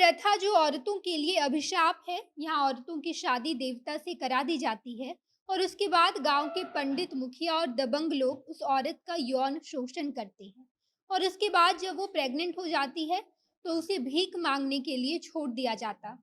प्रथा जो औरतों के लिए अभिशाप है, यहाँ औरतों की शादी देवता से करा दी जाती है और उसके बाद गांव के पंडित, मुखिया और दबंग लोग उस औरत का यौन शोषण करते हैं। और उसके बाद जब वो प्रेग्नेंट हो जाती है, तो उसे भीख मांगने के लिए छोड़ दिया जाता।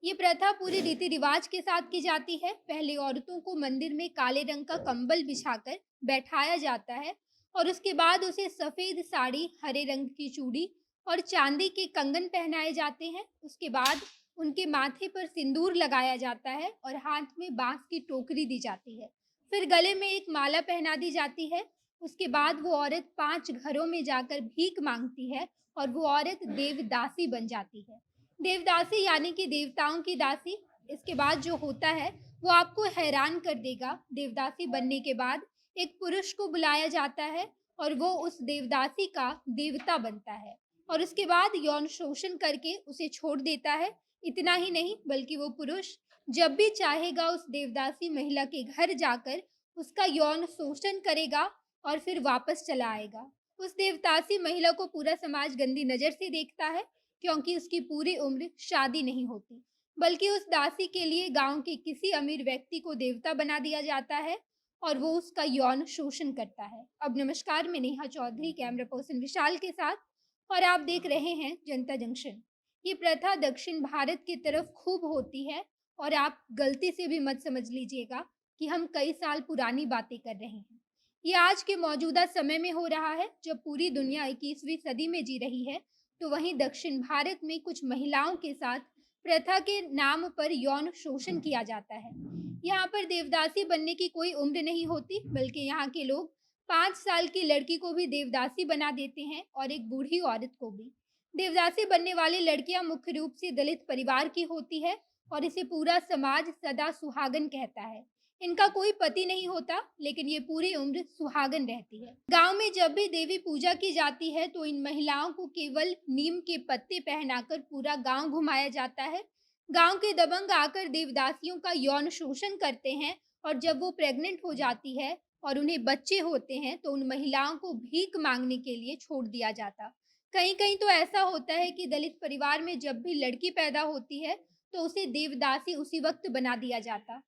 ये प्रथा पूरी रीति रिवाज के साथ की जाती है। पहले औरतों को मंदिर में काले रंग का कंबल बिछाकर बैठाया जाता है और उसके बाद उसे सफेद साड़ी, हरे रंग की चूड़ी और चांदी के कंगन पहनाए जाते हैं। उसके बाद उनके माथे पर सिंदूर लगाया जाता है और हाथ में बांस की टोकरी दी जाती है। फिर गले में एक माला पहना दी जाती है। उसके बाद वो औरत 5 घरों में जाकर भीख मांगती है और वो औरत देवदासी बन जाती है। देवदासी यानी कि देवताओं की दासी। इसके बाद जो होता है वो आपको हैरान कर देगा। देवदासी बनने के बाद एक पुरुष को बुलाया जाता है और वो उस देवदासी का देवता बनता है और उसके बाद यौन शोषण करके उसे छोड़ देता है। इतना ही नहीं, बल्कि वो पुरुष जब भी चाहेगा उस देवदासी महिला के घर जाकर उसका यौन शोषण करेगा और फिर वापस चला आएगा। उस देवदासी महिला को पूरा समाज गंदी नज़र से देखता है, क्योंकि उसकी पूरी उम्र शादी नहीं होती। बल्कि उस दासी के लिए गाँव के किसी अमीर व्यक्ति को देवता बना दिया जाता है और वो उसका यौन शोषण करता है। अब नमस्कार, मैं नेहा चौधरी कैमरा पर्सन विशाल के साथ और आप देख रहे हैं जनता जंक्शन। ये प्रथा दक्षिण भारत की तरफ खूब होती है और आप गलती से भी मत समझ लीजिएगा कि हम कई साल पुरानी बातें कर रहे हैं। ये आज के मौजूदा समय में हो रहा है, जब पूरी दुनिया 21वीं सदी में जी रही है, तो वहीं दक्षिण भारत में कुछ महिलाओं के साथ प्रथा के नाम पर यौन शोषण किया जाता है। यहाँ पर देवदासी बनने की कोई उम्र नहीं होती, बल्कि यहाँ के लोग 5 साल की लड़की को भी देवदासी बना देते हैं और एक बूढ़ी औरत को भी। देवदासी बनने वाली लड़कियां मुख्य रूप से दलित परिवार की होती है और इसे पूरा समाज सदा सुहागन कहता है। इनका कोई पति नहीं होता, लेकिन ये पूरी उम्र सुहागन रहती है। गांव में जब भी देवी पूजा की जाती है, तो इन महिलाओं को केवल नीम के पत्ते पहनाकर पूरा गांव घुमाया जाता है। गांव के दबंग आकर देवदासियों का यौन शोषण करते हैं और जब वो प्रेग्नेंट हो जाती है और उन्हें बच्चे होते हैं, तो उन महिलाओं को भीख मांगने के लिए छोड़ दिया जाता। कहीं-कहीं तो ऐसा होता है कि दलित परिवार में जब भी लड़की पैदा होती है, तो उसे देवदासी उसी वक़्त बना दिया जाता।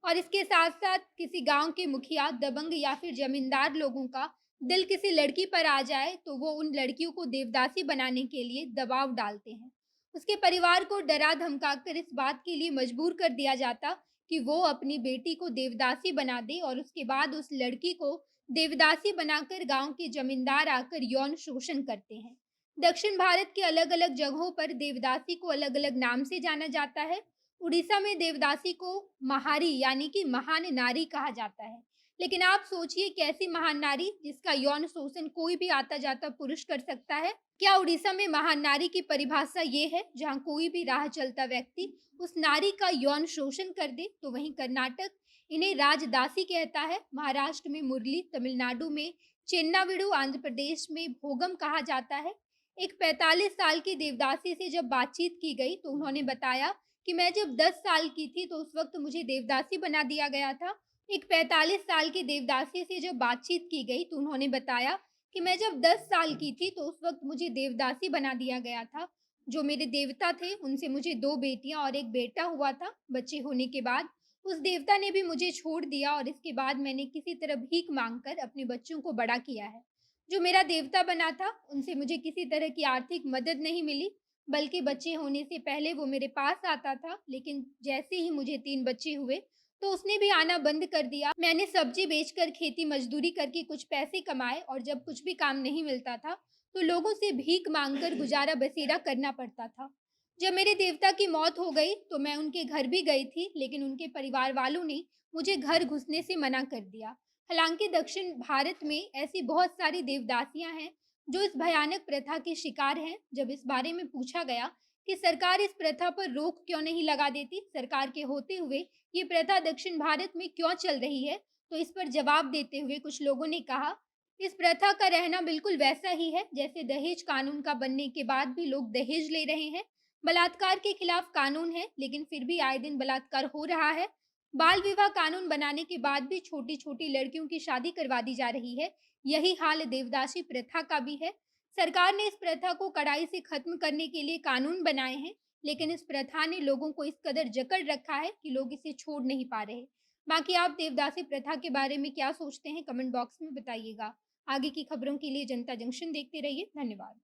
और इसके साथ-साथ किसी गाँव के मुखिया, दबंग या फिर ज़मींदार लोगों का दिल किसी लड़की पर आ जाए, तो वो उन लड़कियों को देवदासी बनाने के लिए दबाव डालते हैं। उसके परिवार को डरा-धमकाकर इस बात के लिए मजबूर कर दिया जाता कि वो अपनी बेटी को देवदासी बना दे और उसके बाद उस लड़की को देवदासी बनाकर गाँव के ज़मींदार आकर यौन शोषण करते हैं। दक्षिण भारत के अलग-अलग जगहों पर देवदासी को अलग-अलग नाम से जाना जाता है। उड़ीसा में देवदासी को महारी यानी कि महान नारी कहा जाता है। लेकिन आप सोचिए, कैसी महान नारी जिसका यौन शोषण कोई भी आता जाता पुरुष कर सकता है? क्या उड़ीसा में महान नारी की परिभाषा ये है जहाँ कोई भी राह चलता व्यक्ति उस नारी का यौन शोषण कर दे? तो वहीं कर्नाटक इन्हें राजदासी कहता है, महाराष्ट्र में मुरली, तमिलनाडु में चेन्नाविडु, आंध्र प्रदेश में भोगम कहा जाता है। एक 45 साल की देवदासी से जब बातचीत की गई, तो उन्होंने बताया कि मैं जब 10 साल की थी, तो उस वक़्त मुझे देवदासी बना दिया गया था। एक 45 साल की देवदासी से जब बातचीत की गई, तो उन्होंने बताया कि मैं जब 10 साल की थी, तो उस वक़्त मुझे देवदासी बना दिया गया था। जो मेरे देवता थे, उनसे मुझे 2 बेटियाँ और 1 बेटा हुआ था। बच्चे होने के बाद उस देवता ने भी मुझे छोड़ दिया और इसके बाद मैंने किसी तरह भीख माँगकर अपने बच्चों को बड़ा किया है। जो मेरा देवता बना था, उनसे मुझे किसी तरह की आर्थिक मदद नहीं मिली, बल्कि बच्चे होने से पहले वो मेरे पास आता था, लेकिन जैसे ही मुझे 3 बच्चे हुए, तो उसने भी आना बंद कर दिया। मैंने सब्ज़ी बेचकर, खेती मज़दूरी करके कुछ पैसे कमाए और जब कुछ भी काम नहीं मिलता था, तो लोगों से भीख माँगकर गुज़ारा-बसेरा करना पड़ता था। जब मेरे देवता की मौत हो गई, तो मैं उनके घर भी गई थी, लेकिन उनके परिवार वालों ने मुझे घर घुसने से मना कर दिया। हालाँकि दक्षिण भारत में ऐसी बहुत सारी देवदासियाँ हैं, जो इस भयानक प्रथा के शिकार हैं। जब इस बारे में पूछा गया कि सरकार इस प्रथा पर रोक क्यों नहीं लगा देती, सरकार के होते हुए ये प्रथा दक्षिण भारत में क्यों चल रही है, तो इस पर जवाब देते हुए कुछ लोगों ने कहा, इस प्रथा का रहना बिल्कुल वैसा ही है जैसे दहेज कानून का बनने के बाद भी लोग दहेज ले रहे हैं। बलात्कार के खिलाफ कानून है, लेकिन फिर भी आए दिन बलात्कार हो रहा है। बाल विवाह कानून बनाने के बाद भी छोटी-छोटी लड़कियों की शादी करवा दी जा रही है। यही हाल देवदासी प्रथा का भी है। सरकार ने इस प्रथा को कड़ाई से खत्म करने के लिए कानून बनाए हैं, लेकिन इस प्रथा ने लोगों को इस कदर जकड़ रखा है कि लोग इसे छोड़ नहीं पा रहे। बाकी आप देवदासी प्रथा के बारे में क्या सोचते हैं, कमेंट बॉक्स में बताइएगा। आगे की खबरों के लिए जनता जंक्शन देखते रहिए। धन्यवाद।